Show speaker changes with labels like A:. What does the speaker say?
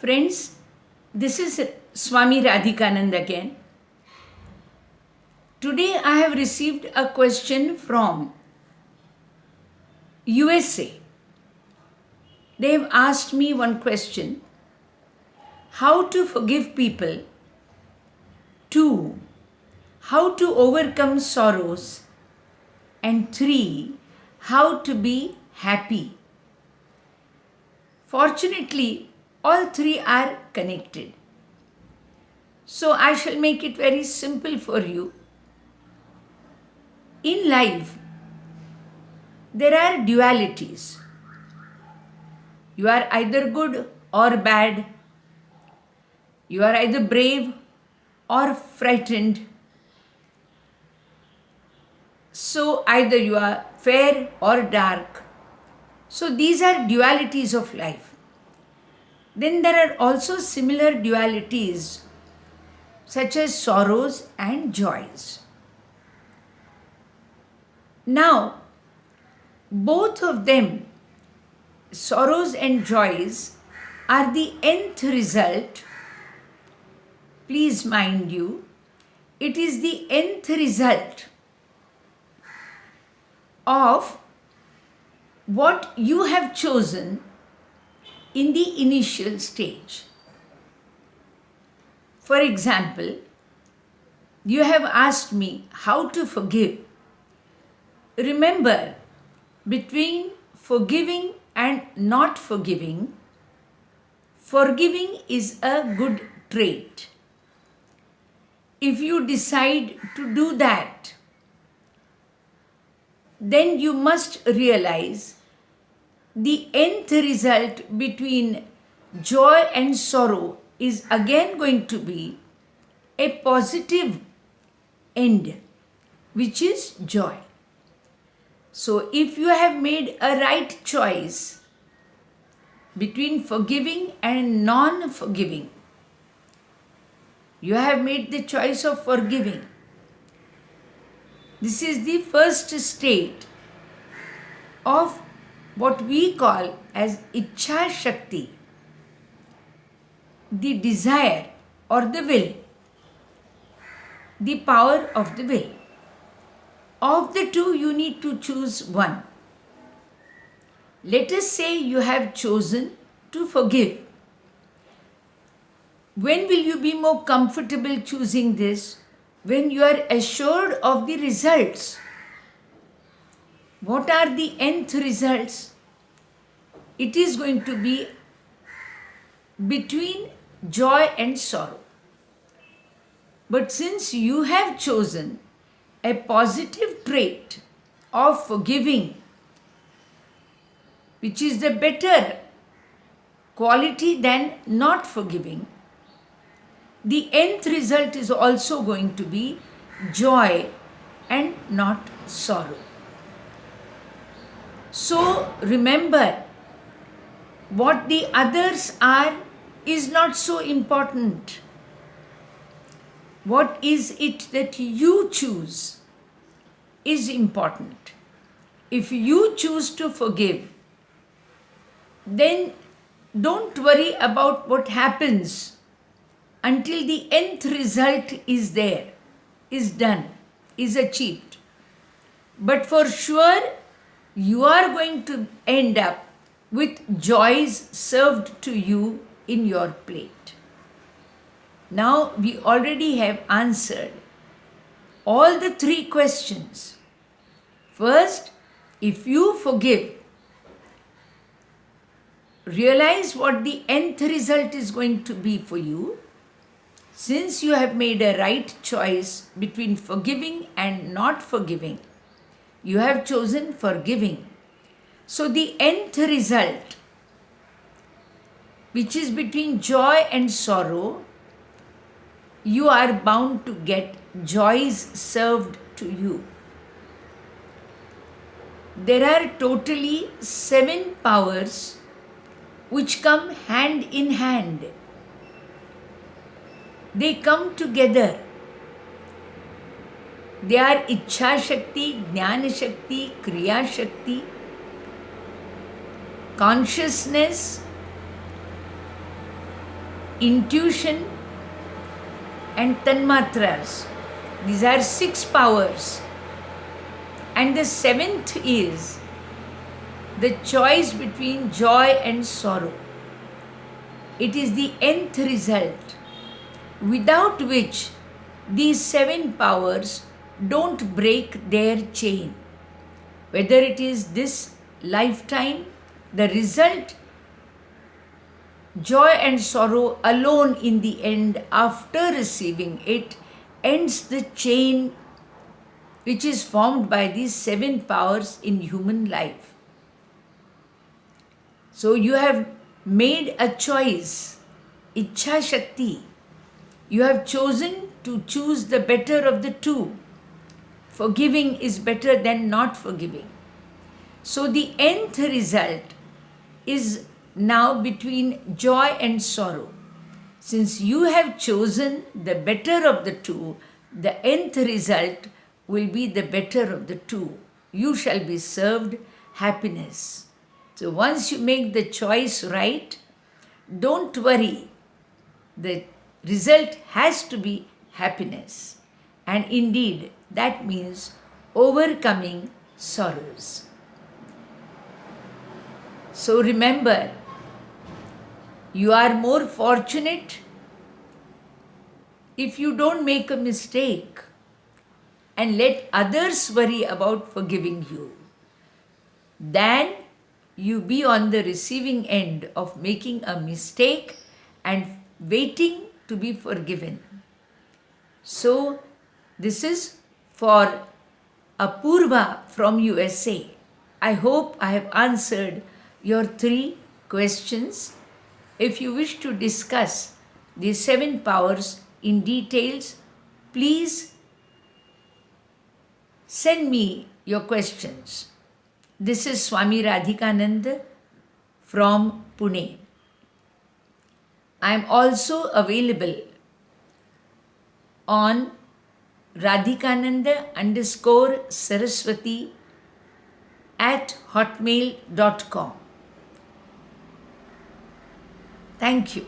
A: Friends, this is Swamy Radhikananda again. Today I have received a question from USA. They have asked me one question: how to forgive people, 2, how to overcome sorrows, and 3, how to be happy. Fortunately, all three are connected. So I shall make it very simple for you. In life, there are dualities. You are either good or bad. You are either brave or frightened. So either you are fair or dark. So these are dualities of life. Then there are also similar dualities such as sorrows and joys. Now, both of them, sorrows and joys, are the nth result. Please mind you, it is the nth result of what you have chosen in the initial stage. For example, you have asked me how to forgive. Remember, between forgiving and not forgiving, forgiving is a good trait. If you decide to do that, then you must realize the nth result between joy and sorrow is again going to be a positive end, which is joy. So if you have made a right choice between forgiving and non-forgiving, you have made the choice of forgiving. This is the first state of what we call as Ichha Shakti, the desire or the will, the power of the will. Of the two, you need to choose one. Let us say you have chosen to forgive. When will you be more comfortable choosing this? When you are assured of the results. What are the nth results? It is going to be between joy and sorrow. But since you have chosen a positive trait of forgiving, which is the better quality than not forgiving, the nth result is also going to be joy and not sorrow. So remember, what the others are is not so important. What is it that you choose is important. If you choose to forgive, then don't worry about what happens until the nth result is there, is done, is achieved. But for sure, you are going to end up with joys served to you in your plate. Now we already have answered all the three questions. First, if you forgive, realize what the nth result is going to be for you. Since you have made a right choice between forgiving and not forgiving, you have chosen forgiving. So the nth result, which is between joy and sorrow, you are bound to get joys served to you. There are totally 7 powers which come hand in hand. They come together. They are Ichha Shakti, Jnana Shakti, Kriya Shakti, consciousness, intuition, and tanmatras. These are 6 powers. And the 7th is the choice between joy and sorrow. It is the nth result, without which these 7 powers don't break their chain. Whether it is this lifetime, the result, joy and sorrow alone in the end, after receiving it, ends the chain which is formed by these 7 powers in human life. So you have made a choice, Ichha Shakti. You have chosen to choose the better of the two. Forgiving is better than not forgiving. So the nth result is now between joy and sorrow. Since you have chosen the better of the two, the nth result will be the better of the two. You shall be served happiness. So once you make the choice right, don't worry. The result has to be happiness. And indeed, that means overcoming sorrows. So remember, you are more fortunate if you don't make a mistake and let others worry about forgiving you, than you be on the receiving end of making a mistake and waiting to be forgiven. So, this is for Apurva from USA. I hope I have answered your 3 questions. If you wish to discuss the 7 powers in details, please send me your questions. This is Swamy Radhikananda from Pune. I am also available on radhikananda_saraswati@hotmail.com. Thank you.